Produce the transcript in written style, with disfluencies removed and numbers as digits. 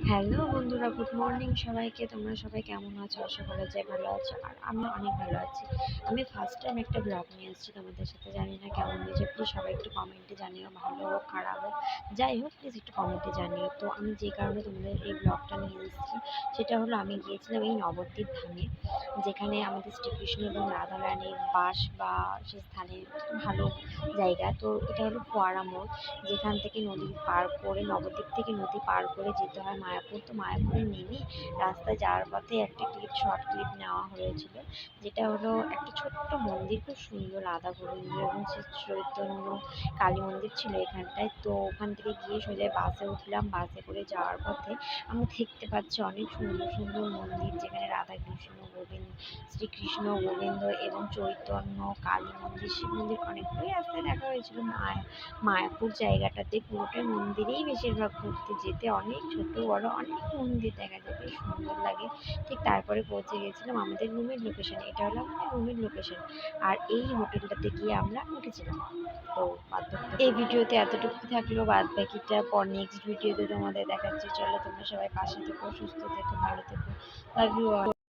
Hello বন্ধুরা, good morning সবাইকে। তোমরা সবাই কেমন আছো? আশা করা যায় ভালো আছো, আর আমি অনেক ভালো আছি। আমি ফার্স্ট টাইম একটা ব্লগ নিয়ে এসেছি তোমাদের সাথে। জানি না কেমন হয়েছে, প্লিজ সবাই একটু কমেন্টে জানিও। ভালো হোক খারাপ হোক যাই হোক, প্লিজ একটু কমেন্টে জানিও। তো আমি যে কারণে তোমাদের এই ব্লগটা নিয়ে এসেছি সেটা হলো, আমি গিয়েছিলাম এই নবদ্বীপ ধামে, যেখানে আমাদের শ্রীকৃষ্ণ এবং রাধা রানীর বাস বা সে স্থানে ভালো জায়গা। তো এটা হলো ফোয়ারা মোড়, যেখান থেকে নদী পার করে, নবদ্বীপ থেকে নদী পার করে যেতে হয় মায়াপুর। তো মায়াপুরে নেমে রাস্তায় যাওয়ার পথে একটা শর্ট ক্লিপ নেওয়া হয়েছিল, যেটা হলো একটা ছোট্ট মন্দির, খুব সুন্দর, রাধা গোবিন্দ এবং শ্রী চৈতন্য কালী মন্দির ছিল এখানটায়। তো ওখান থেকে গিয়ে সোজা বাসে উঠলাম। বাসে করে যাওয়ার পথে আমরা দেখতে পাচ্ছি অনেক সুন্দর সুন্দর মন্দির, যেখানে রাধা কৃষ্ণ গোবিন্দ, শ্রীকৃষ্ণ গোবিন্দ এবং চৈতন্য কালী মন্দির, শিব মন্দির অনেকগুলোই রাস্তায় দেখা হয়েছিল। মায়াপুর জায়গাটাতে পুরোটাই মন্দিরেই বেশিরভাগ ঘুরতে যেতে, অনেক ছোট বড় অনেক মন্দির দেখা যায়, বেশ সুন্দর লাগে। ঠিক তারপরে পৌঁছে গেছিলাম আমাদের রুমের লোকেশন। এটা হলো আমাদের রুমের লোকেশন, আর এই হোটেলটাতে গিয়ে আমরা উঠেছিলাম। তো এই ভিডিওতে এতটুকু থাকলো, বাদ বাকিটা পর নেক্সট ভিডিওতে তোমাদের দেখাচ্ছি। চলো, তোমরা সবাই পাশে থেকো, সুস্থ থেকো, ভালো থেকো। Love you all.